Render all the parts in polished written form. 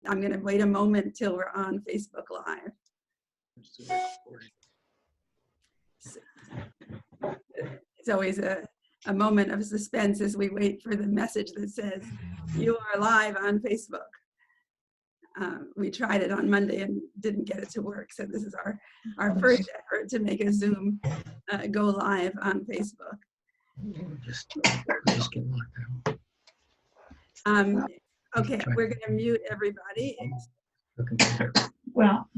I'm going to wait a moment till we're on Facebook Live. It's always a moment of suspense as we wait for the message that says, you are live on Facebook. We tried it on Monday and didn't get it to work. So this is our first effort to make a Zoom go live on Facebook. Just get locked out. Okay, we're going to mute everybody. Well,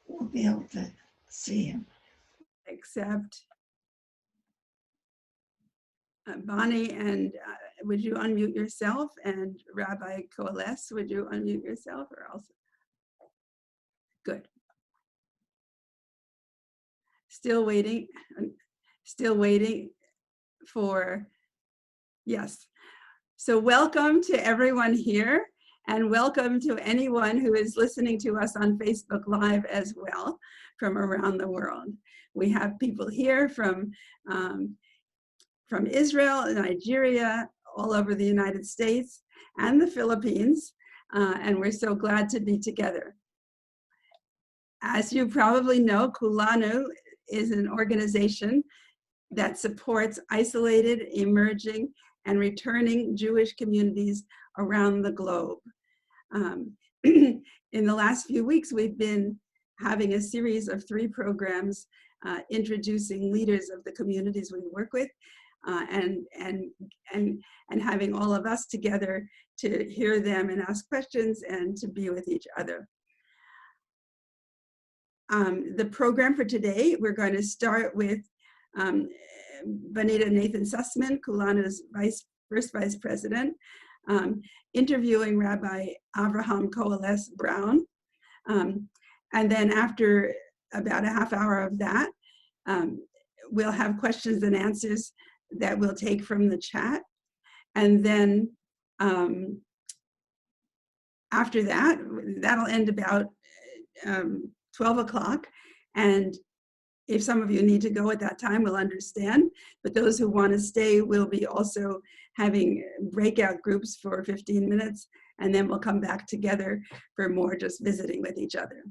we'll be able to see him. Except Bonnie, and would you unmute yourself? And Rabbi Coalesce, would you unmute yourself or else? Good. Still waiting for, yes. So welcome to everyone here, and welcome to anyone who is listening to us on Facebook Live as well from around the world. We have people here from Israel, Nigeria, all over the United States and the Philippines, and we're so glad to be together. As you probably know, Kulanu is an organization that supports isolated, emerging, and returning Jewish communities around the globe. In the last few weeks, we've been having a series of 3 programs introducing leaders of the communities we work with, and having all of us together to hear them and ask questions and to be with each other. The program for today, we're going to start with Bonita Nathan Sussman, Kulanu's first vice president, interviewing Rabbi Avraham Coalesce Browne. And then after about a half hour of that, we'll have questions and answers that we'll take from the chat. And then after that, that'll end about 12 o'clock. And if some of you need to go at that time, we'll understand. But those who want to stay will be also having breakout groups for 15 minutes. And then we'll come back together for more just visiting with each other.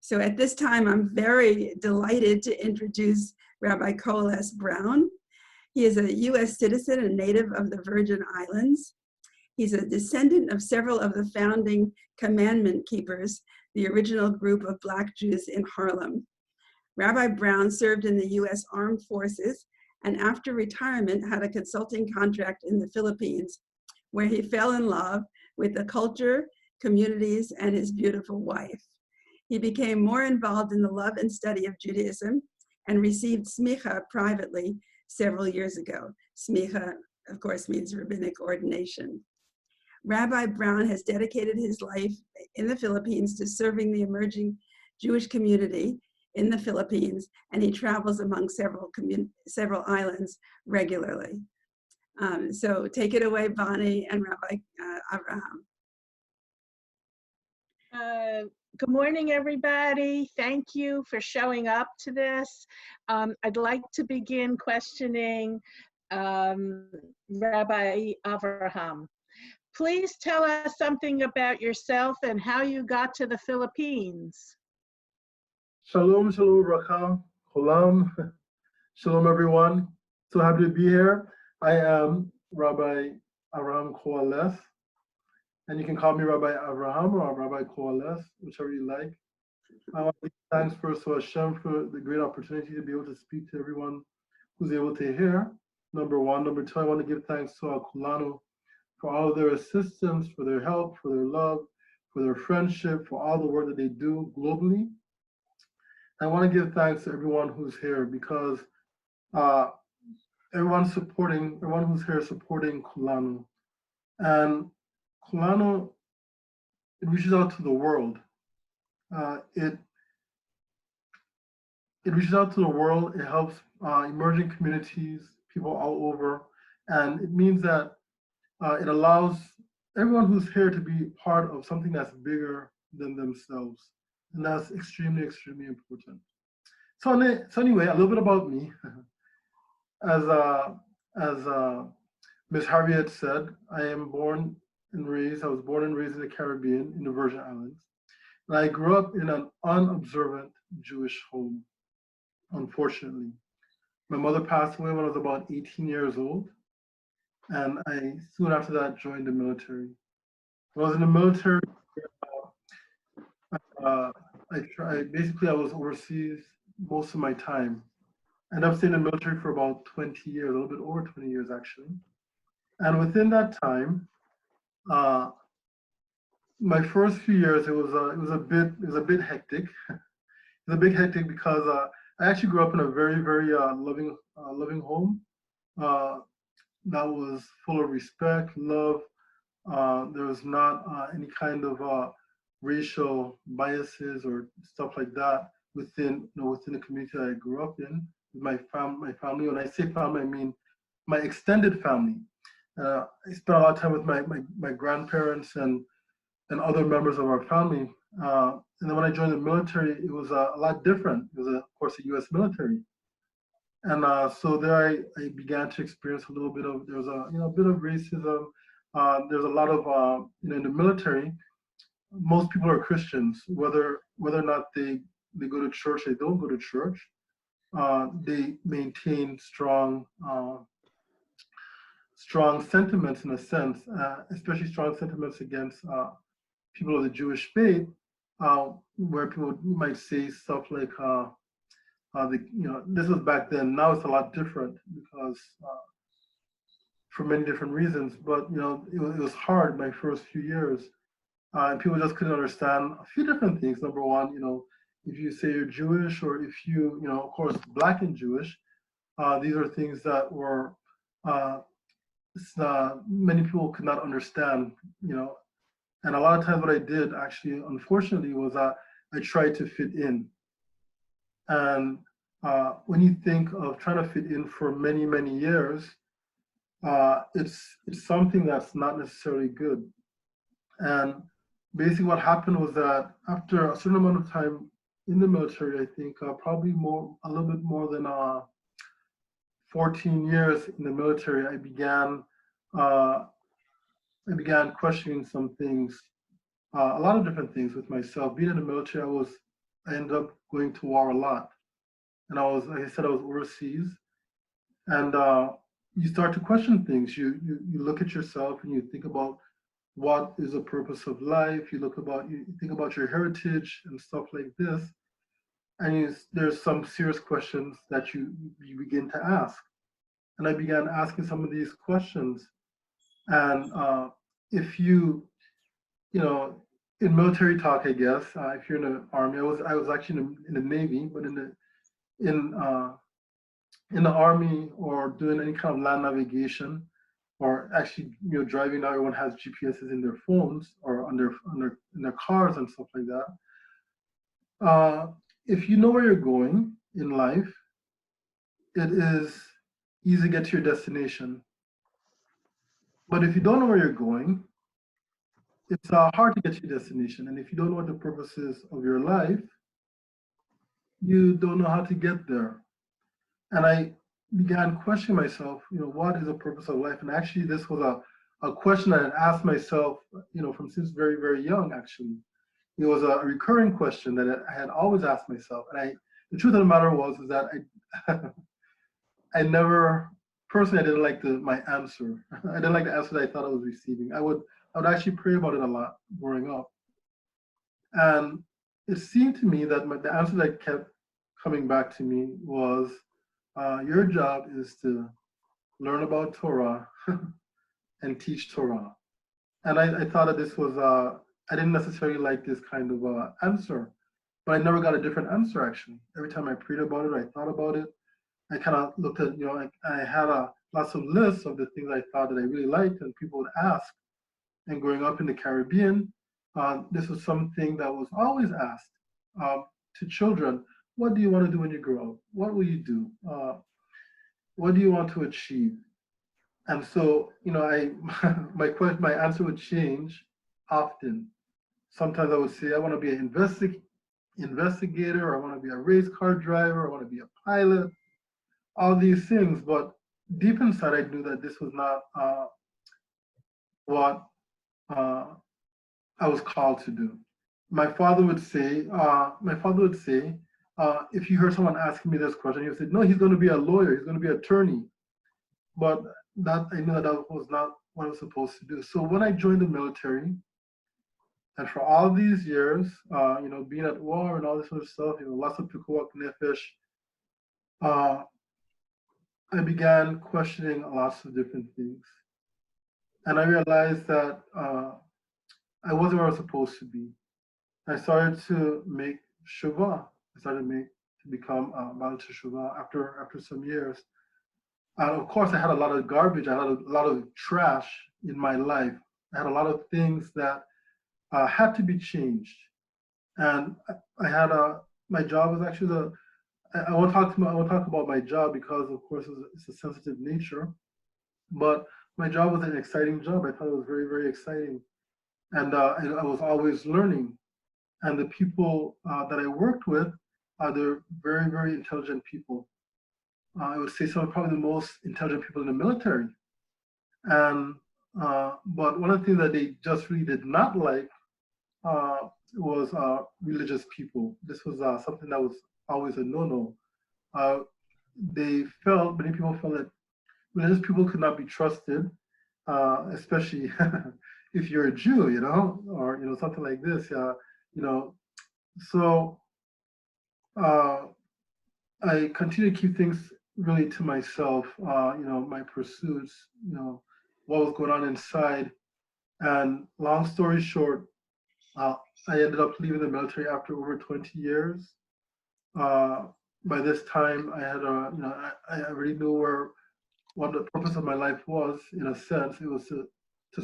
So at this time, I'm very delighted to introduce Rabbi Coalesce Browne. He is a US citizen and native of the Virgin Islands. He's a descendant of several of the founding Commandment Keepers, the original group of Black Jews in Harlem. Rabbi Browne served in the US Armed Forces, and after retirement had a consulting contract in the Philippines, where he fell in love with the culture, communities, and his beautiful wife. He became more involved in the love and study of Judaism and received smicha privately several years ago. Smicha, of course, means rabbinic ordination. Rabbi Browne has dedicated his life in the Philippines to serving the emerging Jewish community in the Philippines, and he travels among several islands regularly. So take it away, Bonnie and Rabbi Avraham. Good morning, everybody. Thank you for showing up to this. I'd like to begin questioning Rabbi Avraham. Please tell us something about yourself and how you got to the Philippines. Shalom, shalom, bracha, cholam. Shalom, everyone. So happy to be here. I am Rabbi Avraham Coalesce, and you can call me Rabbi Avraham or Rabbi Coalesce, whichever you like. I want to give thanks first to Hashem for the great opportunity to be able to speak to everyone who's able to hear, number one. Number two, I want to give thanks to our Kulanu for all of their assistance, for their help, for their love, for their friendship, for all the work that they do globally. I want to give thanks to everyone who's here because everyone who's here supporting Kulanu. And Kulanu, it reaches out to the world. It reaches out to the world. It helps emerging communities, people all over. And it means that it allows everyone who's here to be part of something that's bigger than themselves. And that's extremely, extremely important. So anyway, a little bit about me. As Ms. Harriet said, I am born and raised. I was born and raised in the Caribbean, in the Virgin Islands. And I grew up in an unobservant Jewish home, unfortunately. My mother passed away when I was about 18 years old, and I soon after that joined the military. When I was in the military, basically I was overseas most of my time. I ended up staying in the military for about 20 years, a little bit over 20 years actually. And within that time, my first few years, it was a bit hectic. It was a bit hectic because I actually grew up in a very, very loving home that was full of respect, love. There was not any kind of racial biases or stuff like that within the community that I grew up in. My family. When I say family, I mean my extended family. I spent a lot of time with my grandparents and other members of our family. And then when I joined the military, it was a lot different. It was, of course, a U.S. military. And so there I began to experience a little bit of, there was a bit of racism. There's a lot of, in the military, most people are Christians, whether or not they go to church, they don't go to church. They maintain strong sentiments in a sense, especially strong sentiments against people of the Jewish faith, where people might say stuff like, this was back then. Now it's a lot different because for many different reasons. But it was hard my first few years. And people just couldn't understand a few different things. Number one, if you say you're Jewish, or if you, of course, Black and Jewish, these are things that were many people could not understand. And a lot of times what I did actually, unfortunately, was I tried to fit in. And when you think of trying to fit in for many, many years, it's something that's not necessarily good. And basically what happened was that after a certain amount of time in the military, I think probably a little bit more than 14 years in the military, I began questioning some things, a lot of different things with myself. Being in the military, I ended up going to war a lot. And like I said, I was overseas. And you start to question things. You look at yourself and you think about what is the purpose of life. You think about your heritage and stuff like this. And there's some serious questions that you begin to ask. And I began asking some of these questions. And if in military talk, I guess, if you're in the Army, I was actually in the Navy, but in the Army, or doing any kind of land navigation, or actually driving, now everyone has GPSs in their phones or in their cars and stuff like that. If you know where you're going in life, it is easy to get to your destination. But if you don't know where you're going, it's hard to get to your destination. And if you don't know what the purpose is of your life, you don't know how to get there. And I began questioning myself, what is the purpose of life? And actually, this was a question I had asked myself, from since very, very young, actually. It was a recurring question that I had always asked myself. And the truth of the matter is that I never, personally, I didn't like my answer. I didn't like the answer that I thought I was receiving. I would actually pray about it a lot growing up. And it seemed to me that the answer that kept coming back to me was, your job is to learn about Torah and teach Torah. And I thought that this was, I didn't necessarily like this kind of answer, but I never got a different answer, actually. Every time I prayed about it, I thought about it. I kind of looked at, I had lots of lists of the things I thought that I really liked and people would ask. And growing up in the Caribbean, this was something that was always asked to children. What do you want to do when you grow up? What will you do? What do you want to achieve? And so, my answer would change often. Sometimes I would say, I want to be an investigator, or I want to be a race car driver, or I want to be a pilot, all these things. But deep inside, I knew that this was not what I was called to do. My father would say, if you heard someone asking me this question, he would say, no, he's going to be a lawyer, he's going to be an attorney. But that I knew that was not what I was supposed to do. So when I joined the military, and for all these years, being at war and all this sort of stuff, lots of pikuach nefesh, I began questioning lots of different things. And I realized that I wasn't where I was supposed to be. I started to make shuvah. I started to become Baal Teshuvah after some years. And of course, I had a lot of garbage. I had a lot of trash in my life. I had a lot of things that had to be changed. And I had my job was actually I won't talk about my job because, of course, it's a sensitive nature. But my job was an exciting job. I thought it was very, very exciting. And I was always learning. And the people that I worked with, they're very, very intelligent people. I would say some of probably the most intelligent people in the military. And but one of the things that they just really did not like was religious people. This was something that was always a no-no. Many people felt that religious people could not be trusted, especially if you're a Jew, or something like this. So I continue to keep things really to myself. My pursuits, what was going on inside. And long story short, I ended up leaving the military after over 20 years. By this time, I had I already knew what the purpose of my life was. In a sense, it was to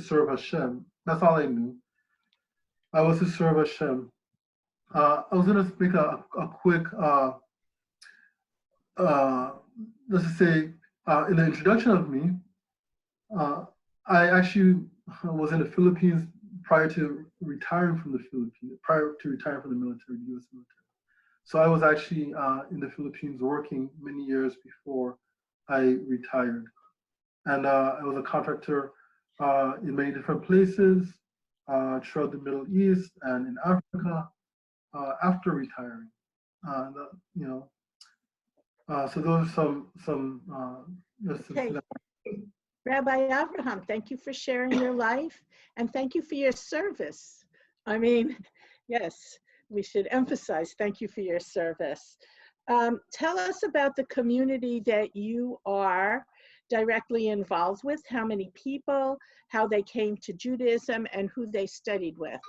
serve Hashem. That's all I knew. I was to serve Hashem. I was going to make a quick, let's just say, in the introduction of me, I actually was in the Philippines prior to retiring from the military, the U.S. military. So I was actually in the Philippines working many years before I retired. And I was a contractor in many different places throughout the Middle East and in Africa after retiring. So those are some Okay. Rabbi Avraham, thank you for sharing your life and thank you for your service. I mean, yes, we should emphasize thank you for your service. Tell us about the community that you are directly involved with, how many people, how they came to Judaism, and who they studied with.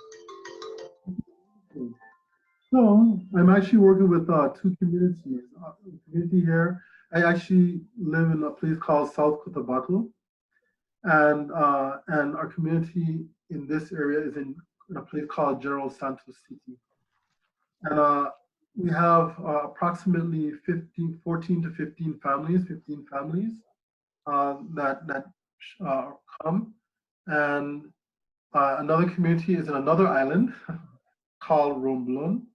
So I'm actually working with two communities. Community here, I actually live in a place called South Cotabato, and our community in this area is in a place called General Santos City. And we have approximately 14 to 15 families, that come. And another community is in another island called Romblon.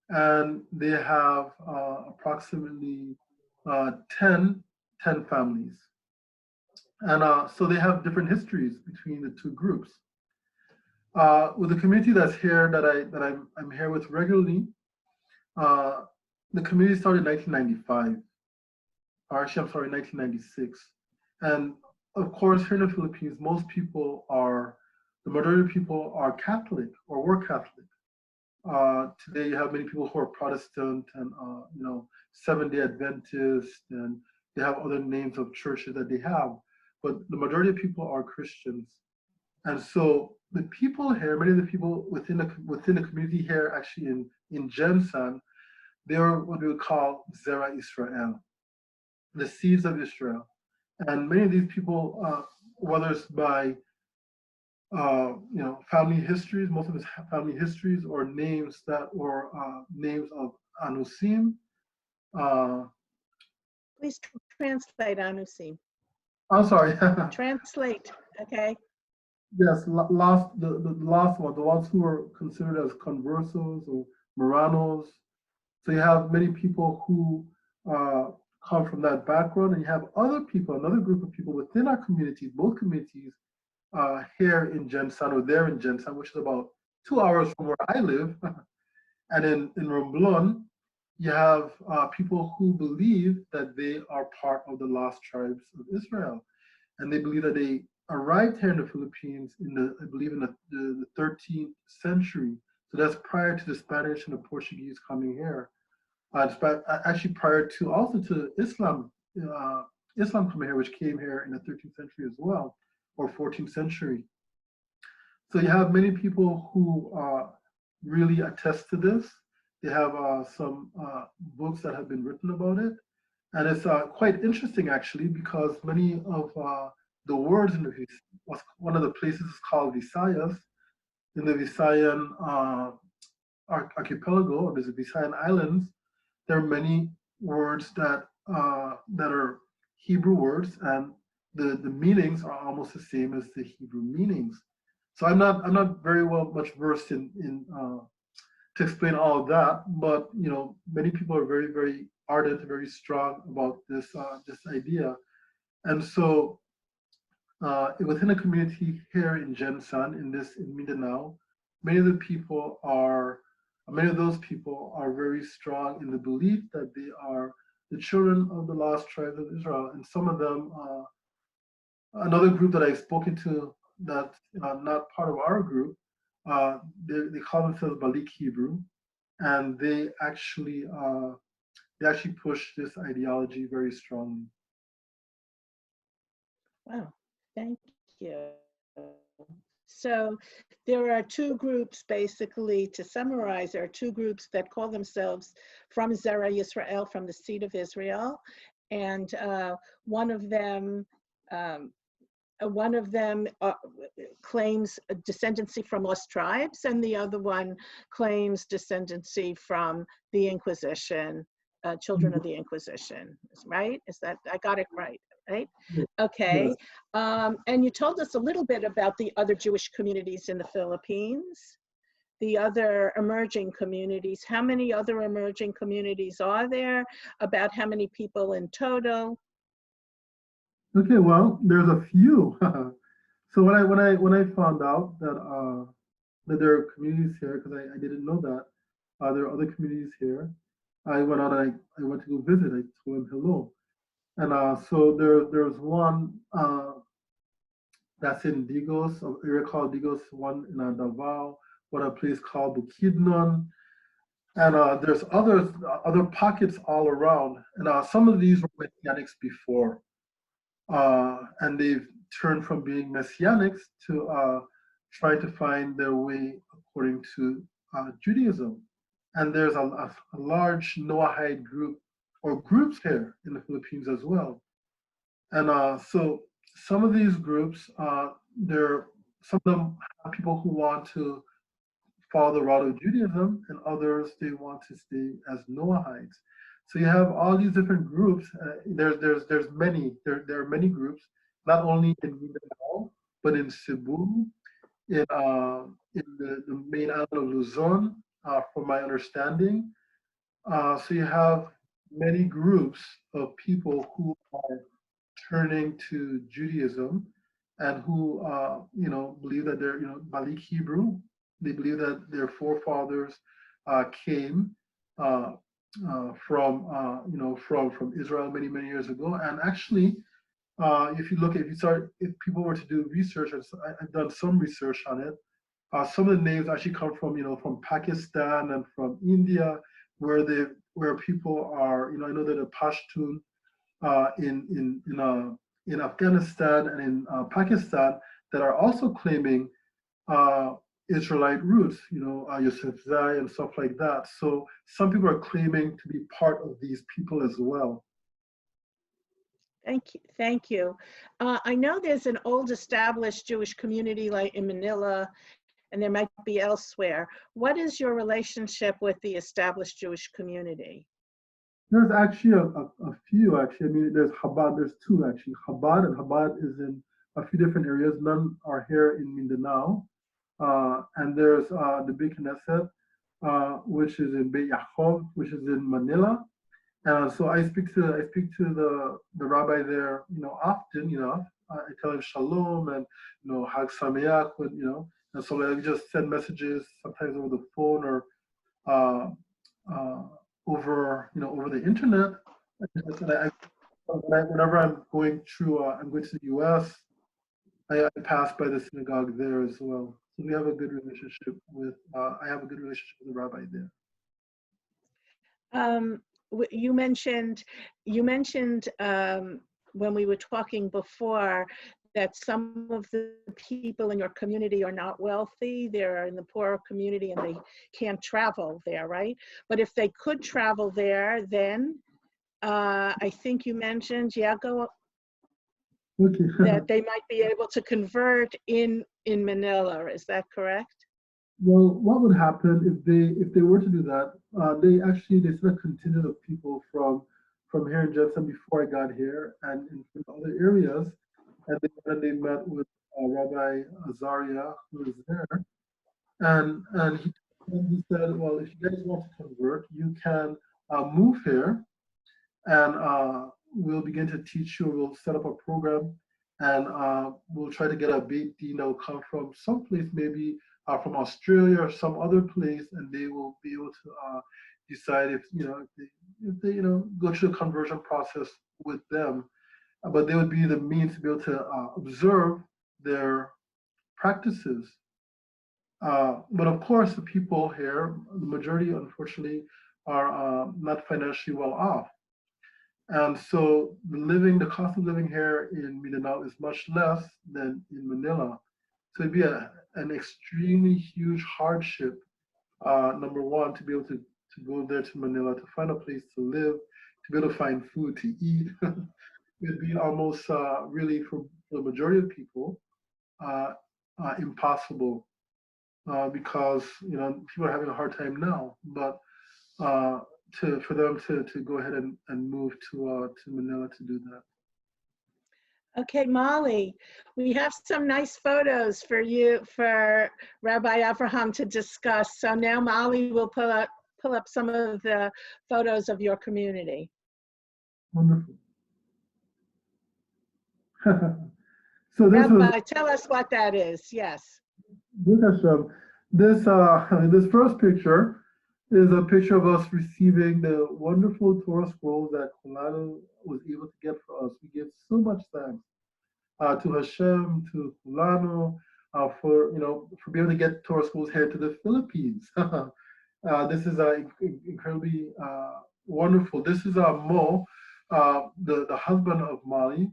And they have approximately 10 families. And so they have different histories between the two groups. With the community that's here, that I'm here with regularly, the community started in 1995. Or actually, I'm sorry, 1996. And of course, here in the Philippines, the majority of people are Catholic or were Catholic. Today, you have many people who are Protestant and Seventh-day Adventist, and they have other names of churches that they have. But the majority of people are Christians, and so the people here, many of the people within the community here, actually in Jensan, they are what we would call Zera Israel, the seeds of Israel, and many of these people, whether it's by family histories, most of it's family histories, or names names of Anusim. Please translate, Anusim. I'm sorry. Translate, okay? Yes, the last one, the ones who are considered as conversos or Moranos. So you have many people who come from that background, and you have other people, another group of people within our communities, both communities, here in Jensen, or there in Jensen, which is about 2 hours from where I live. And in Romblon, you have people who believe that they are part of the lost tribes of Israel. And they believe that they arrived here in the Philippines I believe in the 13th century. So that's prior to the Spanish and the Portuguese coming here. Actually prior to also to Islam, Islam coming here, which came here in the 13th century as well, or 14th century. So you have many people who really attest to this. They have some books that have been written about it. And it's quite interesting, actually, because many of the words in one of the places is called Visayas. In the Visayan archipelago, or the Visayan islands, there are many words that are Hebrew words, and the meanings are almost the same as the Hebrew meanings. So I'm not very much versed in to explain all of that, but many people are very, very ardent, very strong about this idea. And so within the community here in Jensen, in Mindanao, many of those people are very strong in the belief that they are the children of the lost tribes of Israel. And some of them, another group that I've spoken to that's not part of our group, they call themselves Balik Hebrew, and they actually push this ideology very strongly. Wow, thank you. So there are two groups, basically, to summarize, there are two groups that call themselves from Zerah Yisrael, from the seed of Israel, and one of them claims descendancy from lost tribes, and the other one claims descendancy from the Inquisition, children of the Inquisition, right? Is that, I got it right? Right? Okay. And you told us a little bit about the other Jewish communities in the Philippines, the other emerging communities. How many other emerging communities are there? About how many people in total? Okay, well, there's a few. So when I found out that there are communities here, because I didn't know that there are other communities here, I went out and I went to go visit. I told him hello. And so there's one that's in Digos, an area called Digos, one in Davao, one a place called Bukidnon, and there's other pockets all around. And some of these were Messianics before, and they've turned from being Messianics to try to find their way according to Judaism. And there's a large Noahide group or groups here in the Philippines as well. And so some of these groups, some of them have people who want to follow the route of Judaism, and others, they want to stay as Noahides. So you have all these different groups. There are many groups, not only in Mindanao, but in Cebu, in the main island of Luzon, from my understanding. So you have many groups of people who are turning to Judaism, and who believe that they're Balik Hebrew. They believe that their forefathers came from Israel many years ago. And actually, if people were to do research, I've done some research on it. Some of the names actually come from Pakistan and from India, where people are. I know that the Pashtun in Afghanistan and in Pakistan that are also claiming Israelite roots, Yusuf Zai and stuff like that. So some people are claiming to be part of these people as well. Thank you. I know there's an old established Jewish community like in Manila, and there might be elsewhere. What is your relationship with the established Jewish community? There's actually a few, actually. I mean, there's Habad, there's two actually. Habad is in a few different areas. None are here in Mindanao. And there's the Beit Knesset, which is in Beit Yaakov, which is in Manila. So I speak to the rabbi there, often enough. I tell him shalom and, Hag Sameach, and so I just send messages sometimes over the phone or uh, over the internet. Whenever I'm going to the U.S., I pass by the synagogue there as well. So we have a good relationship with. I have a good relationship with the rabbi there. You mentioned when we were talking before that some of the people in your community are not wealthy. They're in the poorer community and they can't travel there, right? But if they could travel there, then I think you mentioned, Yago, that they might be able to convert in Manila. Is that correct? Well, what would happen if they were to do that? They sent a contingent of people from here in Jetson before I got here and in other areas, and they met with Rabbi Azaria, who is there, and he said, well, if you guys want to convert, you can move here, and we'll begin to teach you. We'll set up a program, and we'll try to get a Beit Din that will come from someplace, maybe from Australia or some other place, and they will be able to decide if they go through the conversion process with them. But they would be the means to be able to observe their practices. But of course, the people here, the majority, unfortunately, are not financially well off. And so the cost of living here in Mindanao is much less than in Manila. So it'd be an extremely huge hardship, number one, to be able to go there to Manila, to find a place to live, to be able to find food to eat. It'd be almost really, for the majority of people, impossible because people are having a hard time now. But for them to go ahead and move to Manila to do that. Okay, Molly, we have some nice photos for Rabbi Avraham to discuss. So now Molly will pull up some of the photos of your community. Wonderful. So this Rabbi, tell us what that is. Yes. This first picture is a picture of us receiving the wonderful Torah scrolls that Kulanu was able to get for us. We give so much thanks to Hashem, to Kulanu, for being able to get Torah scrolls here to the Philippines. This is incredibly wonderful. This is Mo, the husband of Molly,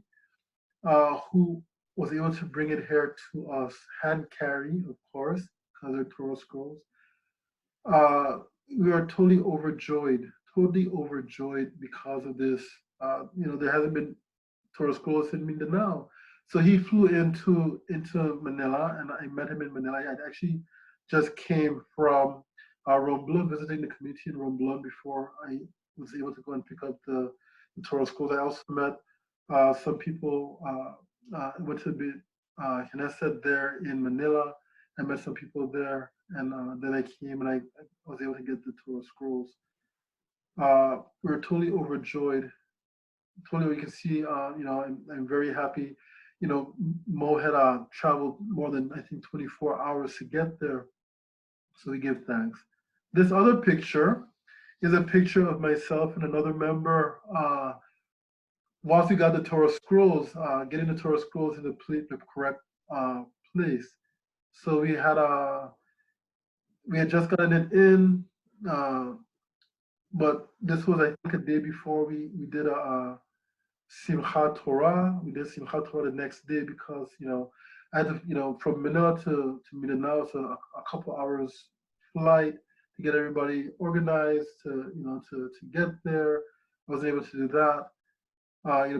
who was able to bring it here to us, hand carry, of course, because they're Torah scrolls. We are totally overjoyed because of this. There hasn't been Torah scrolls in Mindanao. So he flew into Manila, and I met him in Manila. I actually just came from Romblon, visiting the community in Romblon before I was able to go and pick up the Torah scrolls. I also met some people. I went to the Knesset there in Manila. I met some people there, and then I came and I was able to get the Torah scrolls. We were totally overjoyed. Totally, we can see. I'm very happy. Mo had traveled more than, I think, 24 hours to get there, so we give thanks. This other picture is a picture of myself and another member. Once we got the Torah scrolls, getting the Torah scrolls in the correct place. So we had just gotten it in, but this was, I think, a day before we did a Simchat Torah. We did Simchat Torah the next day because I had to, from Manila to Mindanao, it's a couple hours flight to get everybody organized to get there. I was able to do that.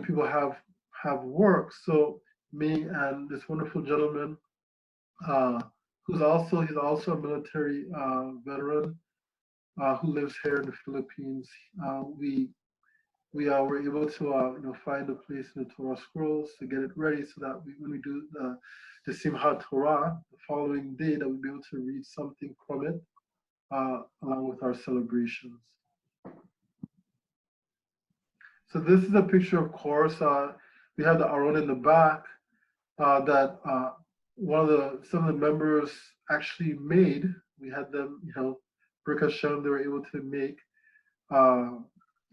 People have work, so me and this wonderful gentleman, he's also a military veteran who lives here in the Philippines. We were able to find a place in the Torah scrolls to get it ready so that when we do the Simchat Torah the following day, that we'll be able to read something from it along with our celebrations. So this is a picture, of course. We have the Aron in the back. that some of the members actually made. We had them, Baruch Hashem, they were able to make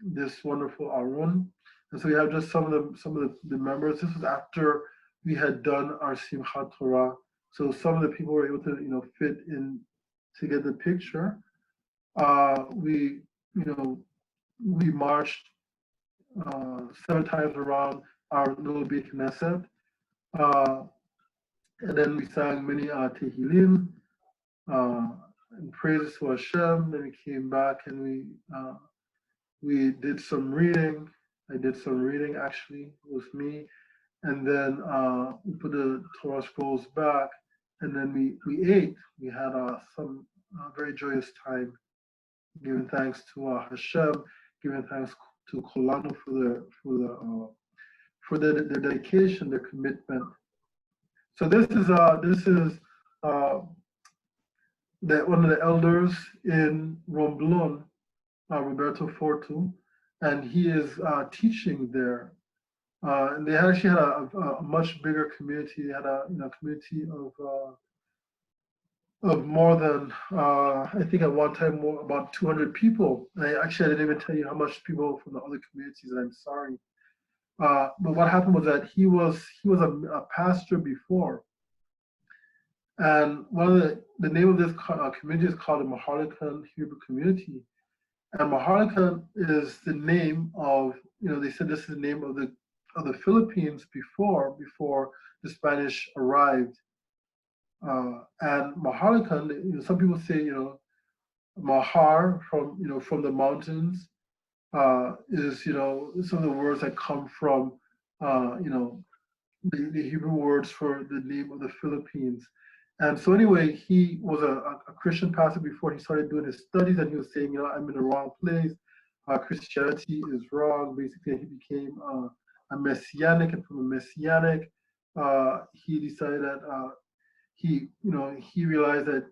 this wonderful Arun. And so we have just some of the members. This was after we had done our Simchat Torah. So some of the people were able to, fit in to get the picture. We marched 7 times around our little Beit Knesset. And then we sang many Tehillim and praises to Hashem. Then we came back and we did some reading. I did some reading actually with me. And then we put the Torah scrolls back, and then we ate. We had some very joyous time, giving thanks to Hashem, giving thanks to Kulanu for their dedication, their commitment. So this is one of the elders in Romblon, Roberto Fortu, and he is teaching there. And they actually had a much bigger community. They had a community of more than I think at one time about 200 people. I didn't even tell you how much people from the other communities. And I'm sorry. But what happened was that he was a pastor before, and one of the name of this community is called the Maharlikan Hebrew Community, and Maharlikan is the name of, they said this is the name of the Philippines before the Spanish arrived, and Maharlikan, some people say Mahar from the mountains. Is some of the words that come from the Hebrew words for the name of the Philippines. And so anyway, he was a Christian pastor before he started doing his studies, and he was saying, I'm in the wrong place. Christianity is wrong. Basically, he became a messianic, and from a messianic, he decided that he realized that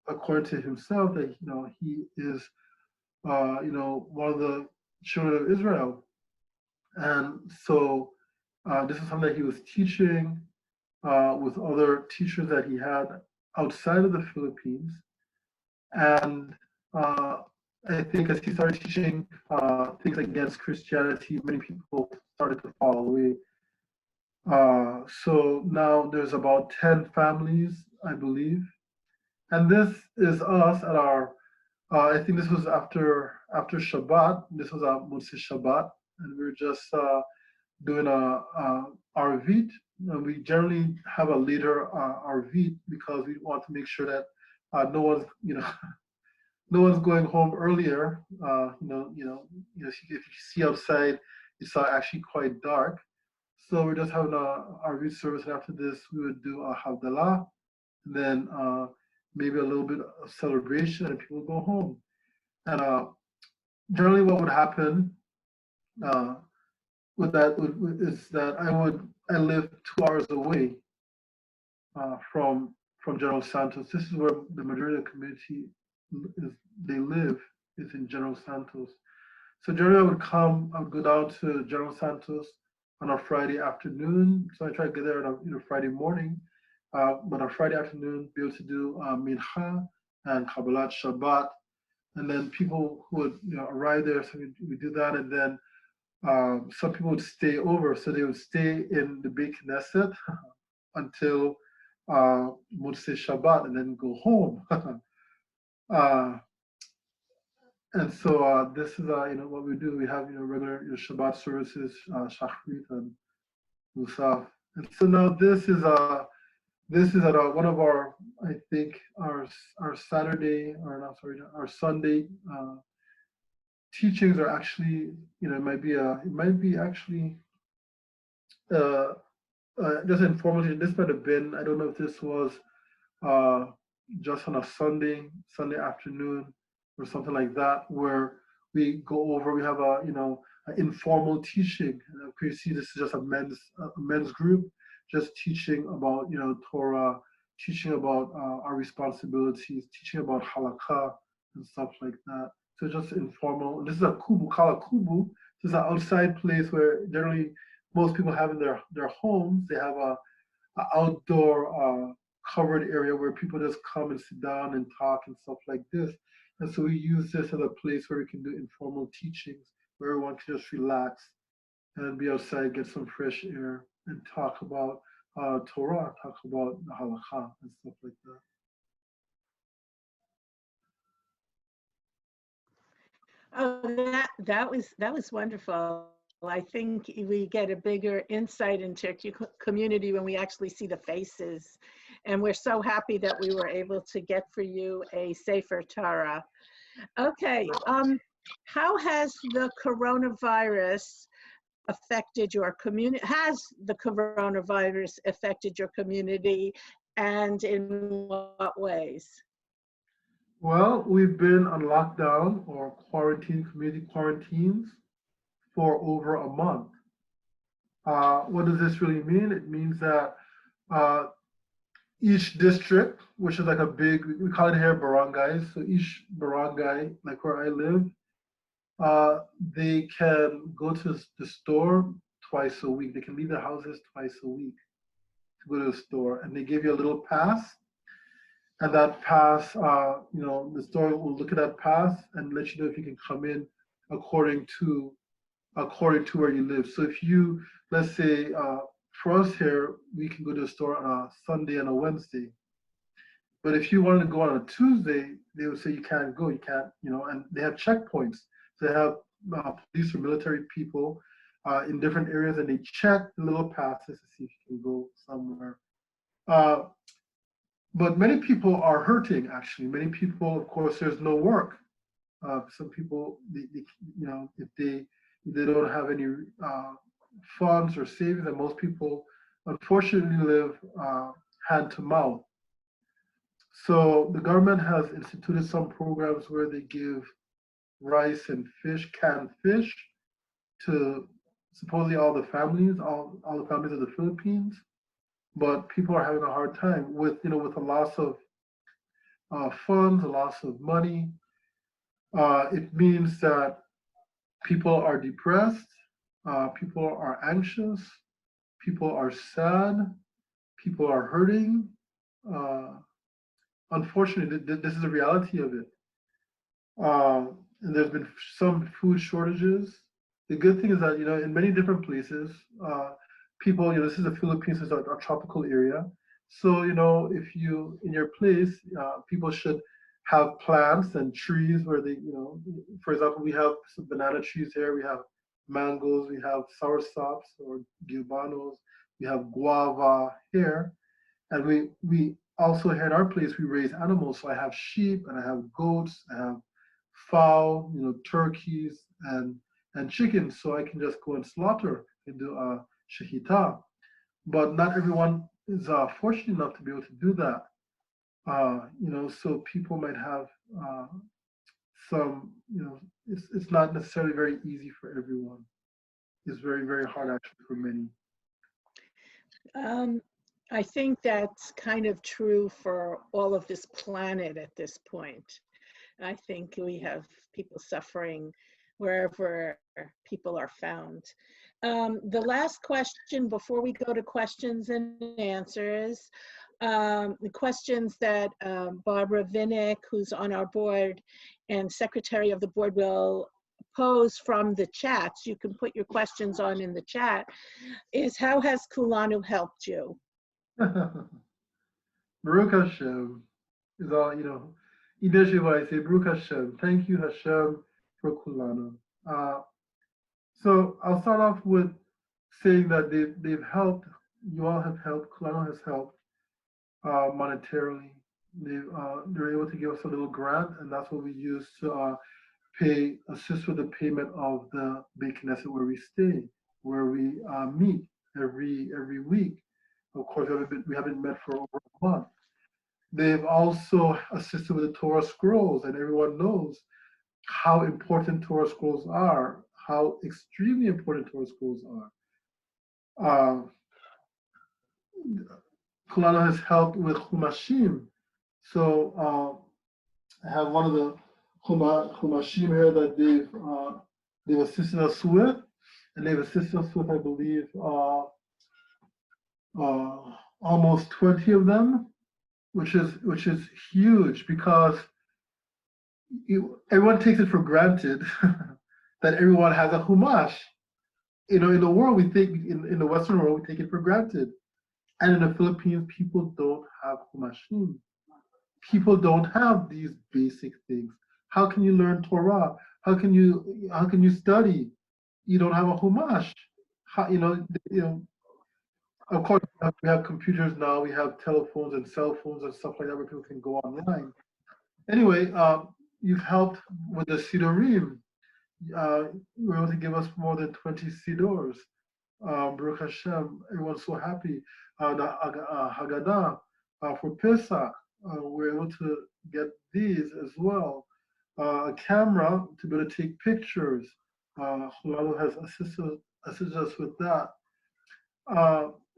according to himself that he is one of the children of Israel. And so this is something that he was teaching with other teachers that he had outside of the Philippines. And I think as he started teaching things against Christianity, many people started to fall away. So now there's about 10 families, I believe. And this is us at our I think this was after Shabbat. This was our Motzei Shabbat, and we were just doing a Arvit. And we generally have a later Arvit because we want to make sure that no one's going home earlier. If you see outside, it's actually quite dark. So we're just having a Arvit service, and after this, we would do a Havdalah, and then maybe a little bit of celebration, and people go home. And generally what would happen with that is that I live 2 hours away from General Santos. This is where the majority of the community is in General Santos. So generally I would go down to General Santos on a Friday afternoon. So I try to get there on a Friday morning. But on Friday afternoon, be able to do Mincha and Kabbalat Shabbat, and then people who would arrive there, so we do that, and then some people would stay over, so they would stay in the Beit Knesset until Motzei Shabbat, and then go home. And so this is what we do. We have regular Shabbat services, Shachrit and Musaf, and so now this is at one of our, I think, our Saturday, or not, sorry, our Sunday teachings are actually, it might be actually just informal. This might have been, I don't know if this was just on a Sunday afternoon or something like that, where we go over, we have an informal teaching. You see, this is just a men's group, just teaching about Torah, teaching about our responsibilities, teaching about halakha and stuff like that. So just informal. This is a kubu, kala kubu. This is an outside place where generally most people have in their homes. They have outdoor covered area where people just come and sit down and talk and stuff like this. And so we use this as a place where we can do informal teachings, where everyone can just relax and be outside, get some fresh air, and talk about Torah, talk about the halakha and stuff like that. Oh, that was wonderful. I think we get a bigger insight into community when we actually see the faces. And we're so happy that we were able to get for you a Sefer Torah. Okay, how has the coronavirus affected your community? Has the coronavirus affected your community, and in what ways? Well, we've been on lockdown or quarantine, community quarantines for over a month. What does this really mean? It means that each district, which is like a big, we call it here barangays, so each barangay, like where I live, they can go to the store twice a week. They can leave their houses twice a week to go to the store, and they give you a little pass. And that pass, the store will look at that pass and let you know if you can come in according to where you live. So if you, let's say, for us here, we can go to the store on a Sunday and a Wednesday. But if you wanted to go on a Tuesday, they would say you can't go, you can't, and they have checkpoints. So they have police or military people in different areas, and they check the little passes to see if you can go somewhere. But many people are hurting, actually. Many people, of course, there's no work. Some people, if they don't have any funds or savings, and most people, unfortunately, live hand to mouth. So the government has instituted some programs where they give rice and fish, canned fish, to supposedly all the families, all the families of the Philippines. But people are having a hard time with a loss of funds, a loss of money. It means that people are depressed, people are anxious, people are sad, people are hurting. Unfortunately, this is the reality of it. And there's been some food shortages. The good thing is that, in many different places, people, this is the Philippines, is a tropical area. So, if you, in your place, people should have plants and trees where they, for example, we have some banana trees here, we have mangoes, we have soursops or guibanos, we have guava here. And we also here in our place, we raise animals. So I have sheep and I have goats, I have fowl, turkeys and chickens. So I can just go and slaughter and do a shahita. But not everyone is fortunate enough to be able to do that. So people might have some, it's not necessarily very easy for everyone. It's very, very hard actually for many. I think that's kind of true for all of this planet at this point. I think we have people suffering wherever people are found. The last question before we go to questions and answers, the questions that Barbara Vinnick, who's on our board and secretary of the board, will pose from the chats, you can put your questions on in the chat, is how has Kulanu helped you? Baruch Hashem is all, Ideshi what I say, Baruch Hashem. Thank you, Hashem, for Kulanu. So I'll start off with saying that they've helped, you all have helped, Kulanu has helped monetarily. They're able to give us a little grant, and that's what we use to assist with the payment of the Beit Knesset where we stay, where we meet every week. Of course, we haven't met for over a month. They've also assisted with the Torah scrolls, and everyone knows how important Torah scrolls are, how extremely important Torah scrolls are. Kulanu has helped with Humashim. So I have one of the Humashim here that they've assisted us with, and they've assisted us with, I believe, almost 20 of them, which is huge because everyone takes it for granted that everyone has a Humash. In the world, we think, in the Western world, we take it for granted. And in the Philippines, people don't have Humashim. People don't have these basic things. How can you learn Torah? How can you study? You don't have a Humash. Of course, we have computers now. We have telephones and cell phones and stuff like that where people can go online. Anyway, you've helped with the Sidorim. You were able to give us more than 20 Sidors. Baruch Hashem, everyone's so happy. The Haggadah for Pesach, we're able to get these as well. A camera to be able to take pictures. Kulanu has assisted us with that.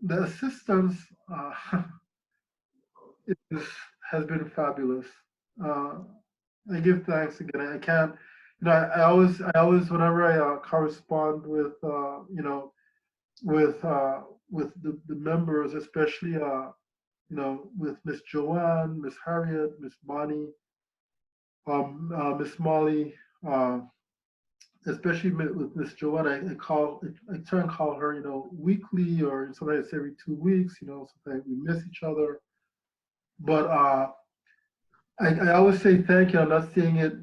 The assistance has been fabulous. I give thanks again. I can't, I always, whenever I correspond with, with the members, especially, with Miss Joanne, Miss Harriet, Miss Bonnie, Miss Molly, especially with Miss Joanne, I try and call her, weekly or sometimes every 2 weeks, sometimes we miss each other. But I always say thank you. I'm not saying it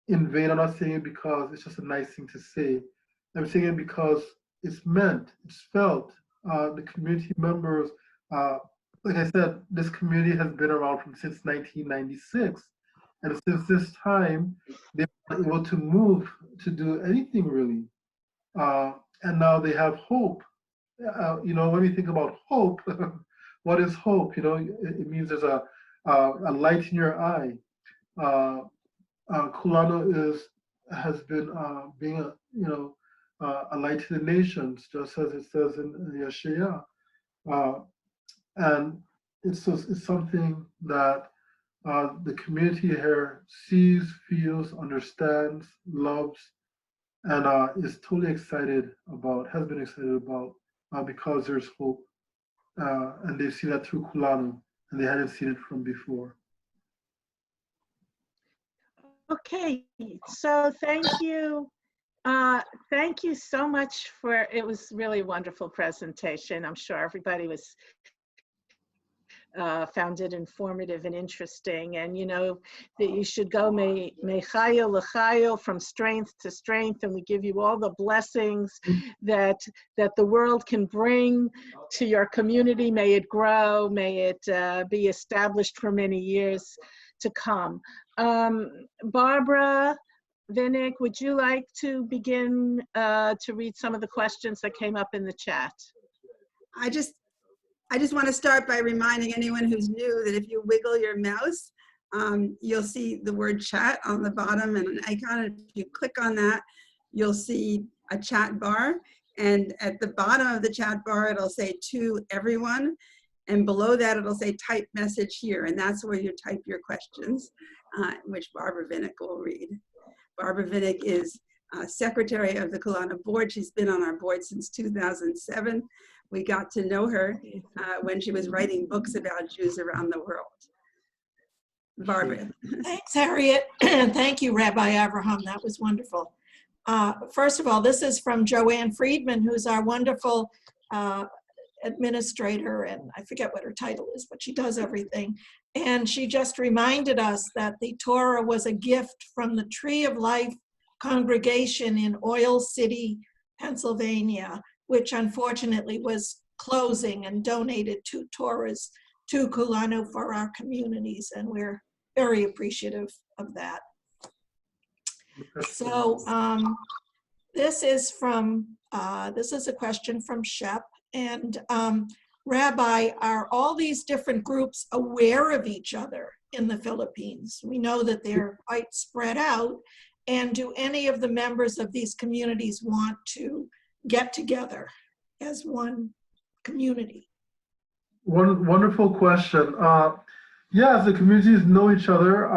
in vain. I'm not saying it because it's just a nice thing to say. I'm saying it because it's meant, it's felt. The community members, like I said, this community has been around since 1996. And since this time, they've been able to move to do anything really. And now they have hope. When we think about hope, what is hope? It means there's a light in your eye. Kulanu has been being a light to the nations, just as it says in Yeshaya. And it's something that the community here sees, feels, understands, loves, and is totally excited about, has been excited about, because there's hope. And they see that through Kulanu, and they hadn't seen it from before. Okay, so thank you. Thank you so much it was really a wonderful presentation. I'm sure everybody found it informative and interesting, and that you should go mechayil l'chayil, from strength to strength, and we give you all the blessings that the world can bring to your community. May it grow, may it be established for many years to come. Barbara Vinnick, would you like to begin to read some of the questions that came up in the chat? I just want to start by reminding anyone who's new that if you wiggle your mouse, you'll see the word chat on the bottom and an icon. If you click on that, you'll see a chat bar. And at the bottom of the chat bar, it'll say to everyone. And below that, it'll say type message here. And that's where you type your questions, which Barbara Vinnick will read. Barbara Vinnick is secretary of the Kulanu board. She's been on our board since 2007. We got to know her when she was writing books about Jews around the world. Barbara. Thanks, Harriet. And thank you, Rabbi Avraham. That was wonderful. First of all, this is from Joanne Friedman, who's our wonderful administrator, and I forget what her title is, but she does everything. And she just reminded us that the Torah was a gift from the Tree of Life congregation in Oil City, Pennsylvania, which unfortunately was closing, and donated 2 Torahs to Kulanu for our communities, and we're very appreciative of that. So this is a question from Shep, and Rabbi, are all these different groups aware of each other in the Philippines? We know that they're quite spread out, and do any of the members of these communities want to get together as one community? Wonderful question. Yes, the communities know each other.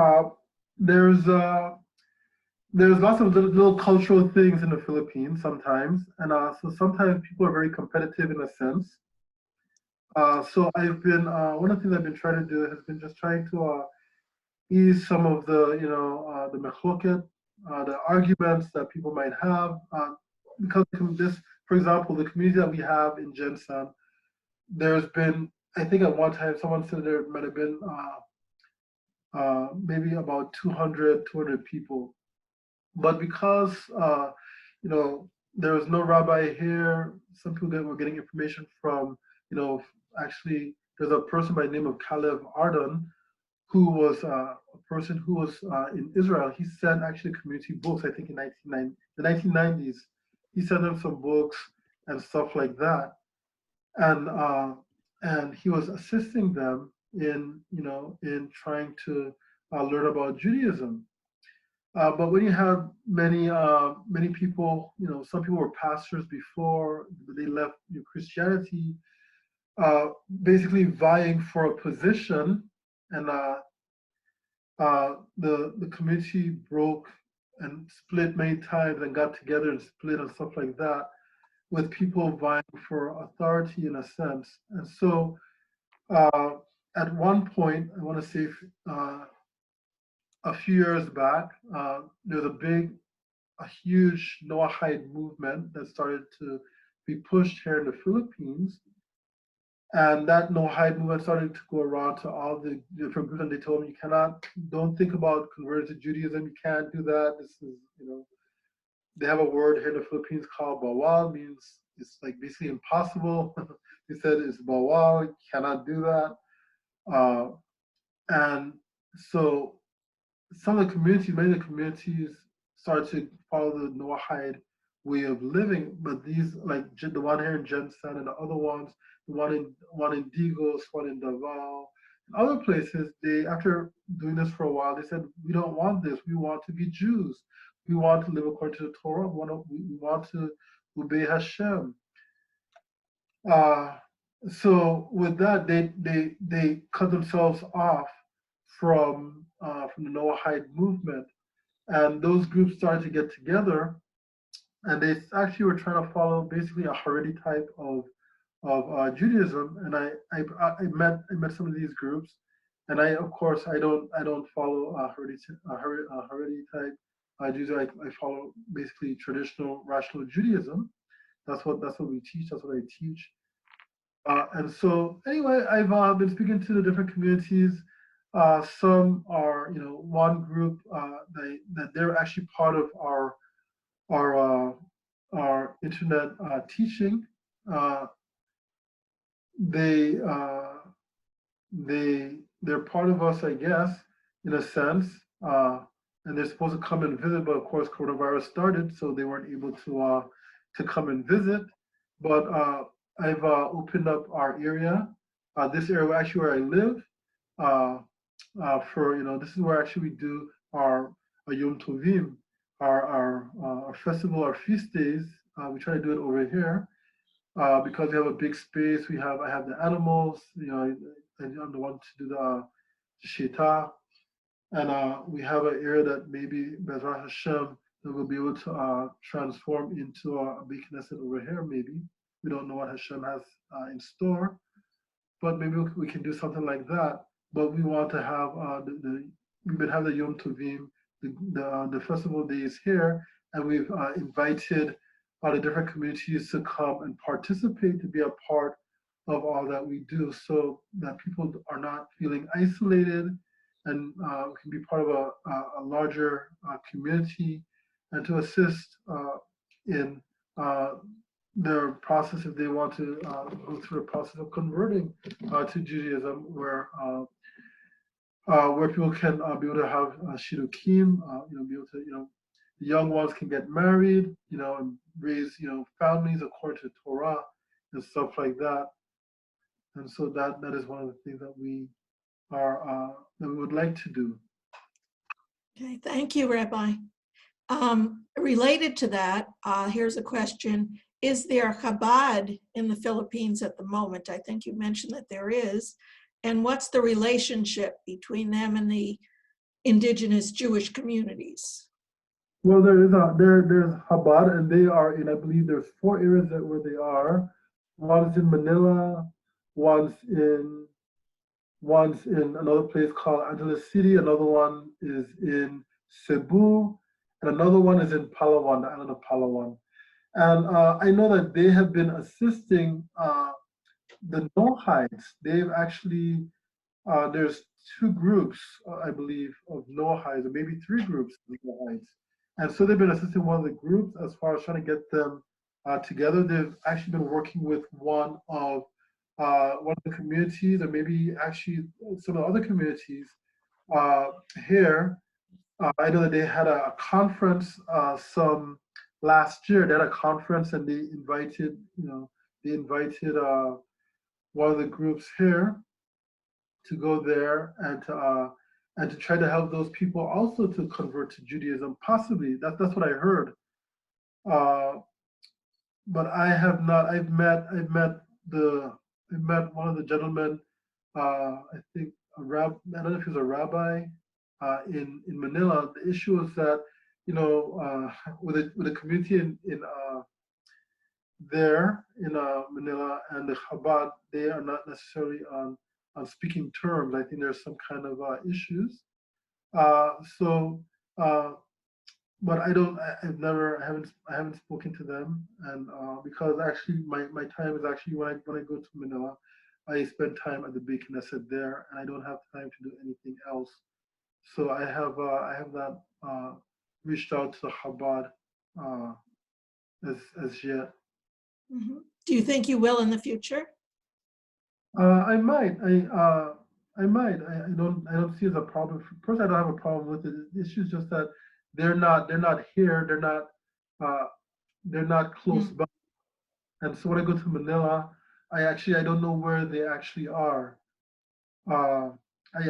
There's lots of little cultural things in the Philippines sometimes, and so sometimes people are very competitive in a sense. So I've been, one of the things I've been trying to do has been just trying to ease some of the, the mechloket, the arguments that people might have. Because this, for example, the community that we have in Jensen, there's been, I think at one time someone said there might have been maybe about 200 people. But because, there was no rabbi here, some people were getting information from, actually, there's a person by the name of Caleb Ardon, who was a person who was in Israel. He sent actually community books, I think in the 1990s. He sent them some books and stuff like that. And he was assisting them in, in trying to learn about Judaism. But when you have many people, some people were pastors before they left Christianity, basically vying for a position, and the community broke and split many times and got together and split and stuff like that, with people vying for authority in a sense. And so at one point, I want to say a few years back, there's a huge Noahide movement that started to be pushed here in the Philippines. And that Noahide movement started to go around to all the different groups, and they told them, don't think about converting to Judaism, you can't do that. This is, they have a word here in the Philippines called bawal, means it's like basically impossible. They said it's bawal, you cannot do that. And so many of the communities started to follow the Noahide way of living, but these, like the one here in Jensen and the other ones, the one in Digos, one in Davao, and other places, they, after doing this for a while, they said, we don't want this. We want to be Jews. We want to live according to the Torah. We want to obey Hashem. So with that, they cut themselves off from the Noahide movement, and those groups started to get together, and they actually were trying to follow basically a Haredi type of Judaism. And I met some of these groups, and of course I don't follow Haredi type Judaism. I follow basically traditional rational Judaism. That's what we teach. That's what I teach. And so anyway, I've been speaking to the different communities. Some are, one group that they're actually part of our internet teaching. They're part of us, I guess, in a sense. And they're supposed to come and visit, but of course, coronavirus started, so they weren't able to come and visit. But I've opened up our area, this area actually where I live, for, this is where actually we do our Yom Tovim, our festival, our feast days. We try to do it over here because we have a big space. I have the animals, I'm the one to do the shita, and we have an area that maybe Bezrat Hashem that we'll be able to transform into a Beit Knesset over here. Maybe we don't know what Hashem has in store, but maybe we can do something like that. But we want to have we've been having the Yom Tovim, the festival days here, and we've invited the different communities to come and participate, to be a part of all that we do, so that people are not feeling isolated, and can be part of a larger community, and to assist in their process if they want to go through the process of converting to Judaism, where people can be able to have shidduchim, be able to, the young ones can get married, and raise, families according to Torah and stuff like that. And so that is one of the things that we would like to do. Okay, thank you, Rabbi. Related to that, here's a question. Is there Habad in the Philippines at the moment? I think you mentioned that there is. And what's the relationship between them and the indigenous Jewish communities? Well, there's Habad, and they are in, I believe there's 4 areas where they are. One is in Manila, One's in another place called Angeles City. Another one is in Cebu, and another one is in Palawan, the island of Palawan. And I know that they have been assisting the Noahides. They've actually, there's 2 groups, I believe, of Noahides, or maybe 3 groups of Noahides. And so they've been assisting one of the groups as far as trying to get them together. They've actually been working with one of the communities, or maybe actually some of the other communities here. I know that they had a conference some last year. They had a conference, and they invited, one of the groups here to go there and to try to help those people also to convert to Judaism. Possibly, that's what I heard. But I have not. I've met one of the gentlemen. I think I don't know if he was a rabbi in Manila. The issue is that with the community in there in Manila and the Habad, they are not necessarily on speaking terms. I think there's some kind of issues. But I haven't spoken to them, and because actually my time is actually when I go to Manila, I spend time at the Beit Knesset there, and I don't have time to do anything else. So I have not reached out to Habad as yet. Mhm. Do you think you will in the future? I might. I might. I don't see it as a problem. First, I don't have a problem with it. The issue is just that they're not here. They're not close by. And so when I go to Manila, I don't know where they actually are. I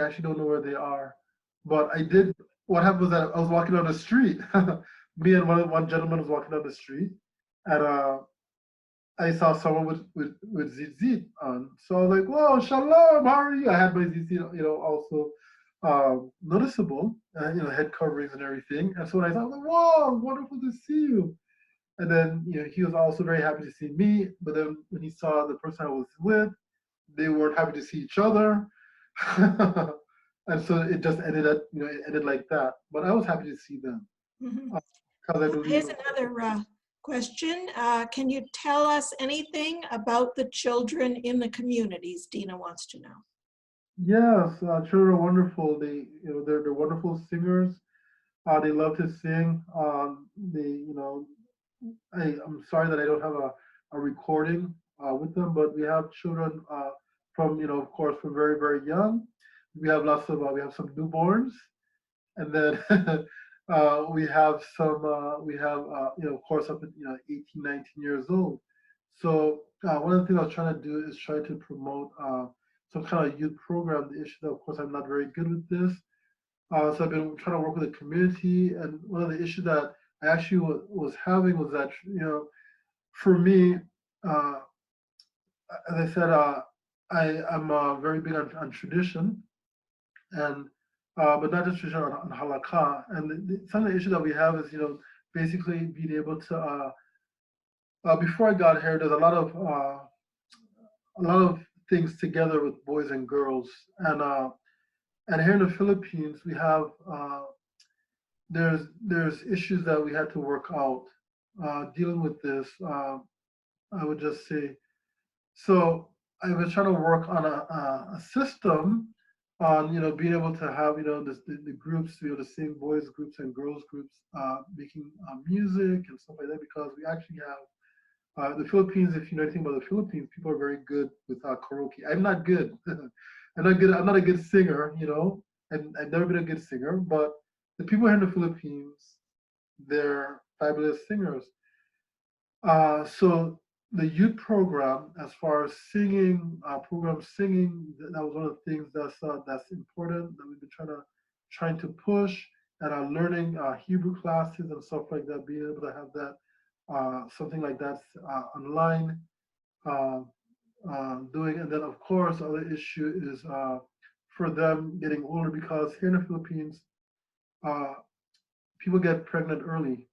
actually don't know where they are. But I did. What happened was that I was walking down the street. Me and one gentleman was walking down the street, and I saw someone with zitzit on. So I was like, "Whoa, shalom, how are you?" I had my zitzit, also noticeable, head coverings and everything. And so when I thought, like, "Whoa, wonderful to see you." And then, he was also very happy to see me. But then when he saw the person I was with, they weren't happy to see each other. And so it just ended like that. But I was happy to see them. Mhm. Because I believe. Here's another question. Can you tell us anything about the children in the communities? Dina wants to know. Yes, children are wonderful. They're wonderful singers. They love to sing. I'm sorry that I don't have a recording with them, but we have children from, of course, from very, very young. We have we have some newborns, and then we have some, of course, up at 18, 19 years old. So one of the things I was trying to do is try to promote some kind of youth program. The issue that, of course, I'm not very good with this. So I've been trying to work with the community, and one of the issues that I actually was having was that, for me, as I said, I'm very big on tradition, and but not just tradition, on halakha. And some of the issues that we have is, basically being able to. Before I got here, there's a lot of things together with boys and girls, and here in the Philippines we have. There's issues that we had to work out dealing with this. I would just say, so I was trying to work on a system on being able to have the groups, the same boys groups and girls groups making music and stuff like that, because we actually have the Philippines. If you know anything about the Philippines, people are very good with karaoke. I'm not good. I'm not a good singer. I've never been a good singer, but the people here in the Philippines, they're fabulous singers. So the youth program, as far as singing, that was one of the things that's important that we've been trying to push, and learning Hebrew classes and stuff like that, being able to have that something like that online, doing. And then, of course, the other issue is for them getting older, because here in the Philippines, people get pregnant early,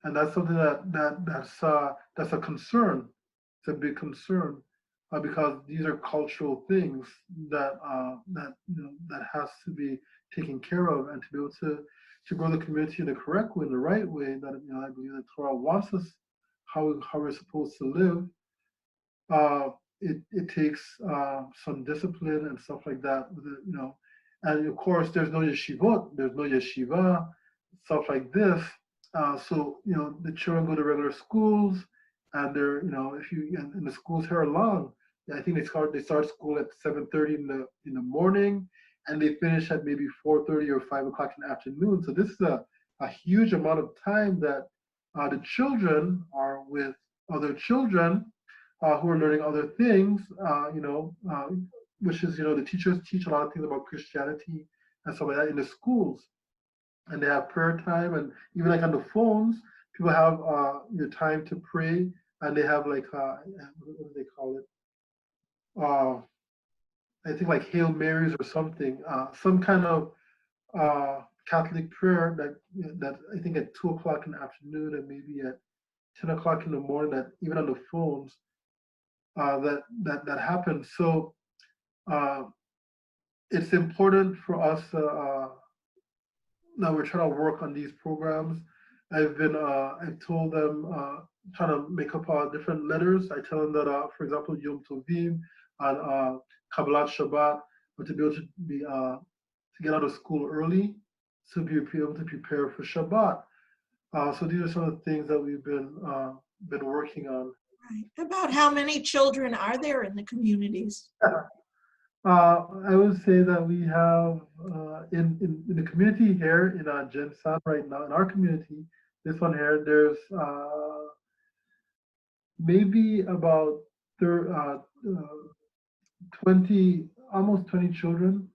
and that's something that's a concern. It's a big concern. because these are cultural things that that has to be taken care of, and to be able to grow the community in the correct way, in the right way that I believe the Torah wants us how we're supposed to live. It takes some discipline and stuff like that, and of course there's no yeshivot, there's no yeshiva, stuff like this. So the children go to regular schools, and they're if you and the schools here are long. I think they start school at 7:30 in the morning, and they finish at maybe 4:30 or 5 o'clock in the afternoon. So this is a huge amount of time that the children are with other children who are learning other things, which is, the teachers teach a lot of things about Christianity and stuff like that in the schools. And they have prayer time, and even like on the phones, people have time to pray, and they have like, what do they call it? I think like Hail Marys or something, some kind of Catholic prayer that I think at 2 o'clock in the afternoon and maybe at 10 o'clock in the morning, that even on the phones, that happens. So it's important for us now we're trying to work on these programs. I've told them, trying to make up different letters. I tell them that, for example, Yom Tovim and Kabbalat Shabbat, but to be able to be to get out of school early, to be able to prepare for Shabbat. So these are some of the things that we've been working on. Right. About how many children are there in the communities? I would say that we have in the community here in Gensan right now, in our community, this one here, there's maybe about 20, almost 20 children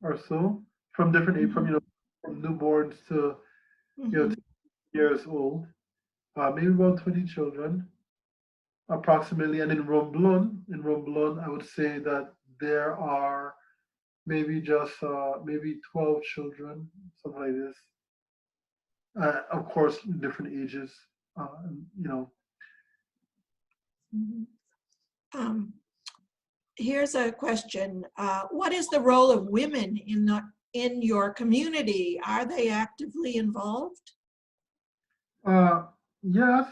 or so from different age, from newborns to 2 years old, maybe about 20 children. Approximately, and in Romblon, I would say that there are maybe just maybe 12 children, something like this. Of course, different ages, Here's a question: what is the role of women in your community? Are they actively involved? Yes.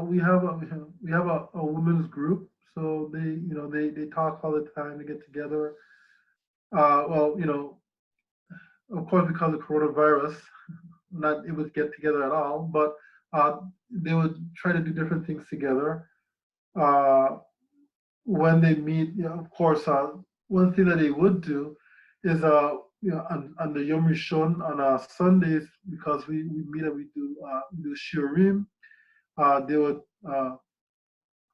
We have a women's group, so they talk all the time. They get together. Well, of course, because of coronavirus, not able to get together at all. But they would try to do different things together. When they meet, of course, one thing that they would do is on the Yom Rishon on Sundays, because we meet and we do shiurim. They would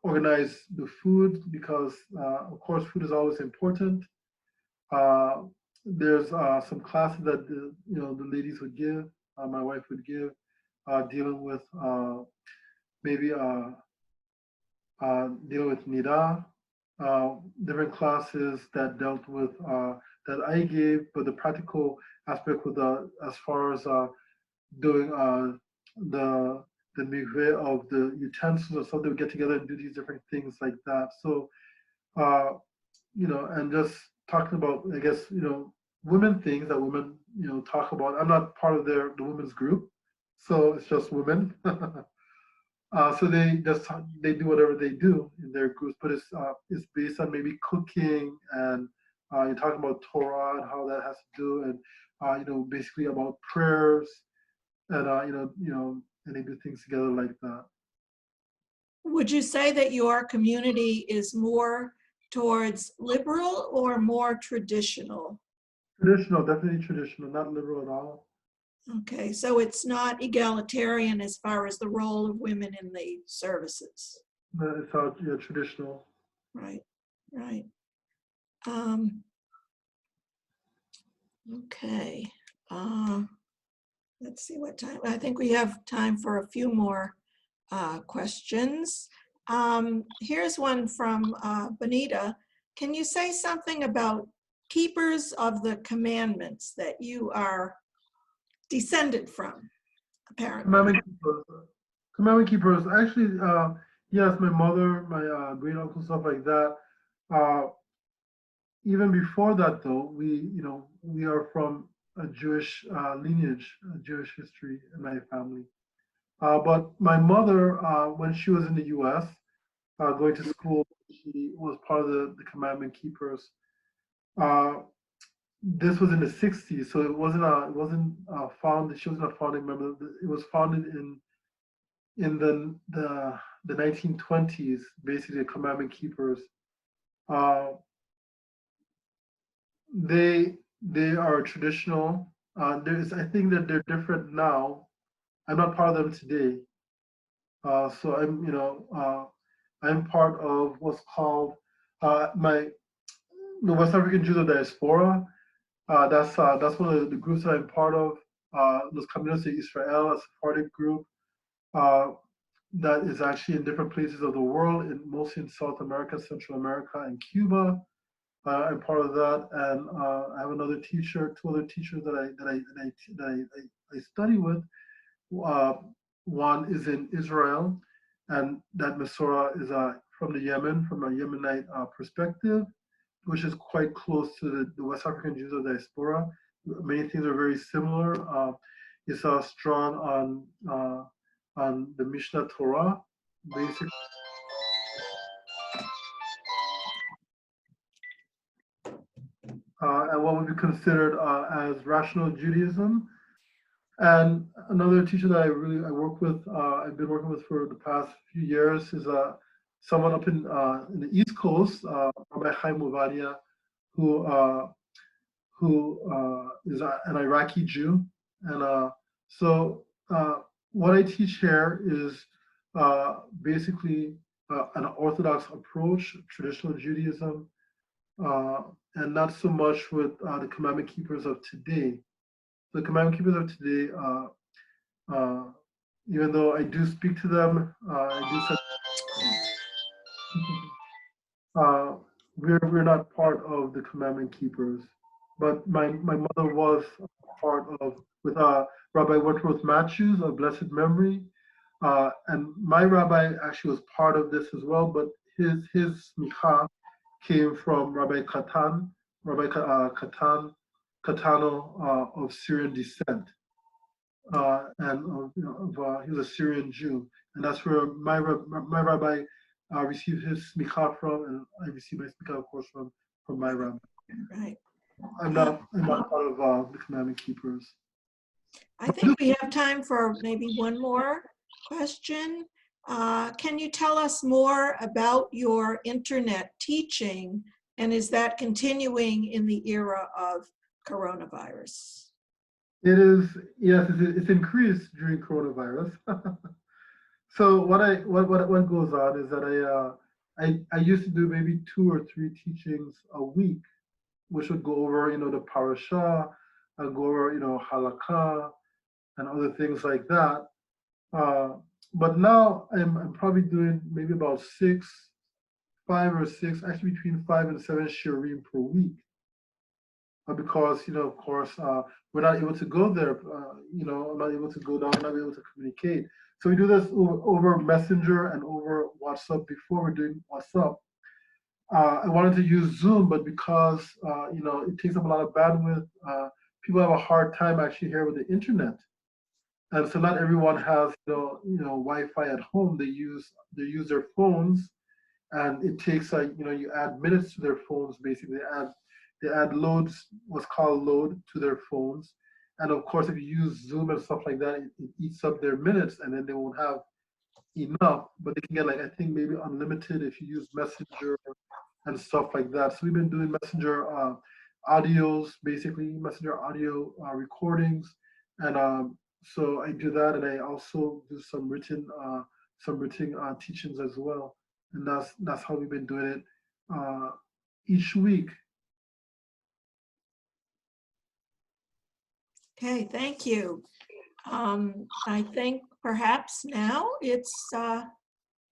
organize the food, because of course food is always important. There's some classes that the ladies would give, my wife would give, dealing with maybe dealing with nida, different classes that dealt with that I gave, but the practical aspect with as far as doing the mikveh of the utensils or something, we get together and do these different things like that. So, and just talking about, I guess, women things that women, talk about. I'm not part of the women's group, so it's just women. So they do whatever they do in their groups, but it's based on maybe cooking, and you're talking about Torah and how that has to do, and basically about prayers, and and they do things together like that. Would you say that your community is more towards liberal or more traditional? Traditional, definitely traditional, not liberal at all. Okay, so it's not egalitarian as far as the role of women in the services. It's all traditional. Right. Okay. Let's see what time. I think we have time for a few more questions. Here's one from Bonita. Can you say something about keepers of the commandments that you are descended from, apparently? Commandment keepers. Actually, Yes, my mother, my great uncle, stuff like that. Even before that, though, we are from a Jewish lineage, a Jewish history in my family. But my mother, when she was in the U.S., going to school, she was part of the Commandment Keepers. This was in the 60s, so it wasn't founded. She wasn't a founding member. It was founded in the 1920s, basically the Commandment Keepers. They are traditional. I think that they're different now. I'm not part of them today. So I'm part of what's called the West African Jews of Diaspora. That's one of the groups that I'm part of. Los Caminos de Israel, a Sephardic group that is actually in different places of the world, mostly in South America, Central America, and Cuba. I'm part of that, and I have two other teachers that I study with. One is in Israel, and that Masorah is from the Yemen, from a Yemenite perspective, which is quite close to the West African Jews of Diaspora. Many things are very similar. It's strong on the Mishnah Torah, basically. And what would be considered as rational Judaism. And another teacher that I work with, I've been working with for the past few years, is someone up in the East Coast, Rabbi Chaim Ovadia, who is an Iraqi Jew. And so what I teach here is basically an Orthodox approach, traditional Judaism, and not so much with the Commandment Keepers of today. The Commandment Keepers of today, even though I do speak to them, we're not part of the Commandment Keepers. But my mother was part of, with Rabbi Wentworth Matthews of blessed memory, and my rabbi actually was part of this as well. But his smicha came from Rabbi Katan, Katano of Syrian descent, and he was a Syrian Jew, and that's where my rabbi received his smicha from, and I received my smicha, of course, from my rabbi. Right. I'm not part of the Commandment Keepers. I think we have time for maybe one more question. Can you tell us more about your internet teaching, and is that continuing in the era of coronavirus? It is, yes, it's increased during coronavirus. So what goes on is that I used to do maybe 2 or 3 teachings a week, which would go over the parasha, I'd go over halakha and other things like that. But now I'm probably doing maybe about 5 or 6, actually between 5 and 7 shiurim per week. Because of course, we're not able to go there. I'm not able to go down, not able to communicate. So we do this over Messenger and over WhatsApp. Before we're doing WhatsApp, I wanted to use Zoom, but because it takes up a lot of bandwidth, people have a hard time actually here with the internet, and so not everyone has Wi-Fi at home. They use their phones, and it takes you add minutes to their phones. Basically, they add loads, what's called load, to their phones. And of course, if you use Zoom and stuff like that, it eats up their minutes, and then they won't have enough. But they can get I think maybe unlimited if you use Messenger and stuff like that. So we've been doing Messenger audios, basically Messenger audio recordings, and so I do that, and I also do some written teachings as well. And that's how we've been doing it each week. Okay, thank you. I think perhaps now it's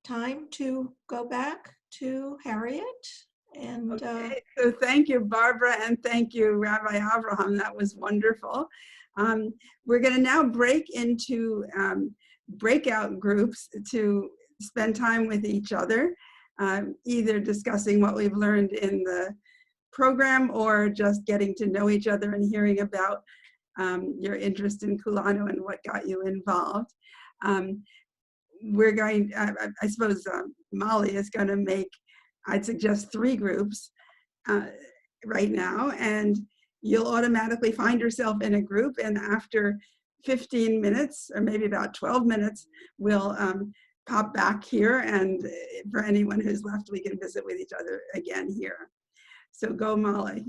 time to go back to Harriet. And Okay, so thank you, Barbara, and thank you, Rabbi Avraham. That was wonderful. We're going to now break into breakout groups to spend time with each other, either discussing what we've learned in the program or just getting to know each other and hearing about your interest in Kulanu and what got you involved. We're going, I suppose Molly is going to make, I'd suggest 3 groups right now, and you'll automatically find yourself in a group, and after 15 minutes or maybe about 12 minutes, we'll pop back here, and for anyone who's left, we can visit with each other again here. So go, Molly.